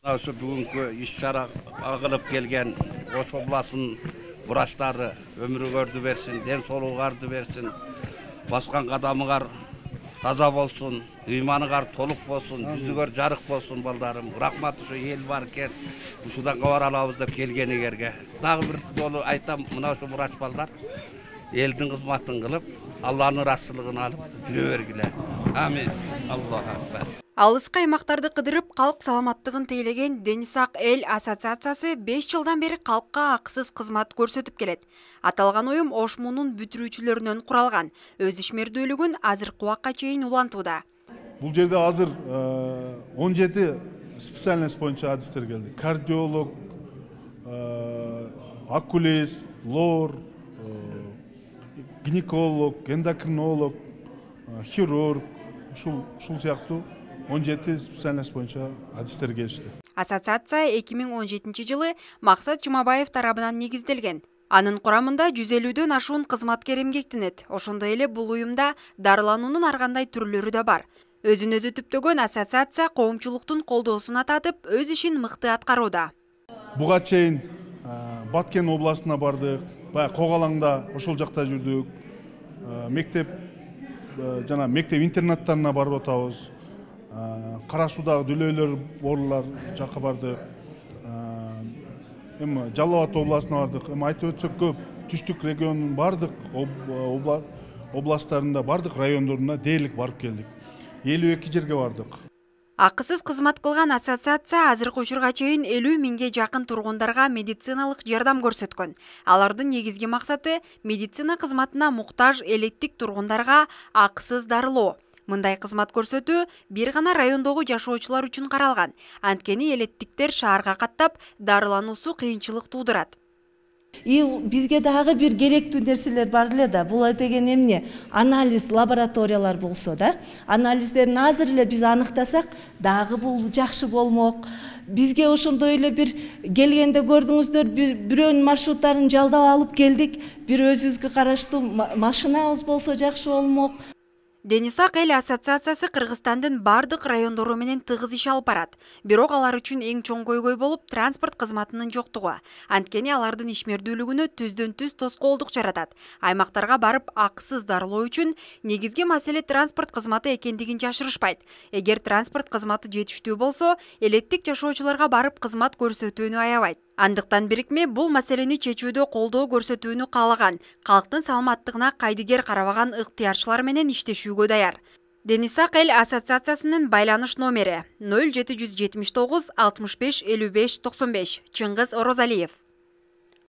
Осы бүгінгі іс-шара ағылып келген осы областың врачтары өміріңізді берсін, денсаулығыңызды берсін, басқан қадамыңар таза болсын, иманыңар толық болсын, жүзіңер жарық болсын балдарым. Рахмат, ушу ел бар екен, ушудан хабар алабыз деп келгеніңерге. Дағы бір жолы айтам, мына ушу врач балдар елдің қызматын қылып, Алланың расылығын алып жүре бергиле. Амин. Аллаху акбар. Алыска аймактарды кыдырып, калк саламаттыгын тейлеген Денисак эл ассоциациясы 5 жылдан бери калкка акысыз кызмат көрсөтүп келет. Аталган уюм ошмунун бүтүрүүчүлөрүнөн куралган. Өз ишмердүүлүгүн азыркы убакка чейин улантууда. Бул жерде азыр 17 специальность боюнча адистер келди. Кардиолог, окулист, лор, гинеколог, эндокринолог, хирург, ушул сыяктуу 17 специальность боюнча адистер келишти. Ассоциация 2017 жылы Максат Жумабаев тарабынан негизделген. Анын курамында 150дөн ашуун кызматкер эмгектенет. Ошондой эле бул уюмда дарылануунун ар кандай түрлөрү да бар. Өзүн өзү түптөгөн ассоциация коомчулуктун колдоосуна татып, өз ишин мыкты аткарууда. Буга чейин Баткен областына бардык, баягы Когалаңда ошол жакта жүрдүк. Мектеп интернаттарына барып атабыз. Кара Суудагы дүлөйлөр борлар жакка бардык. Эми Жалал Абад областына бардык. Эми айтып өтсөк көп, түштүк регионунун бардык областтарында, бардык райондоруна дээрлик барып келдик. 52 жерге бардык. Акысыз кызмат кылган ассоциация азыркы учурга чейин 50 миңге жакын тургундарга медициналык жардам көрсөткөн. Алардын негизги максаты медицина кызматына муктаж элеттик тургундарга акысыз дарылоо. Мындай кызмат көрсөтүү бир гана райондогу жашоочулар үчүн каралган. Анткени элеттиктер шаарга каттап, дарылануусу кыйынчылык туудурат. Бизге дагы бир керектүү нерселер бар эле да. Бул деген эмне? Анализ лабораториялар болсо да, анализдерин азыр эле биз аныктасак, дагы бул жакшы болмок. Бизге ошондой эле бир келгенде көрдүңүздөр, бирөөнүн маршруттарын жалдап алып келдик. Бир өзүбүзгө караштуу машинабыз болсо жакшы болмок. Денисак эл ассоциациясы Кыргызстандын бардык райондору менен тыгыз иш алып барат. Бирок алар үчүн эң чоң көйгөй болуп транспорт кызматынын жоктугу. Анткени алардын ишмердүүлүгүнө түздөн-түз тоскоолдук жаратат. Аймактарга барып акысыз дарылоо үчүн негизги маселе транспорт кызматы экендигин жашырышпайт. Эгер транспорт кызматы жетиштүү болсо, элеттик жашоочуларга барып кызмат көрсөтүүнү аябайт. Андыктан бирикме бул маселени чечүүдө колдоо көрсөтүүнү каалаган, калктын саламаттыгына кайдыгер карабаган ыктыярчылар менен иштешүүгө даяр. Денисак эл ассоциациясынын байланыш номери 0779 65 55 95. Чыңгыз Орозалиев.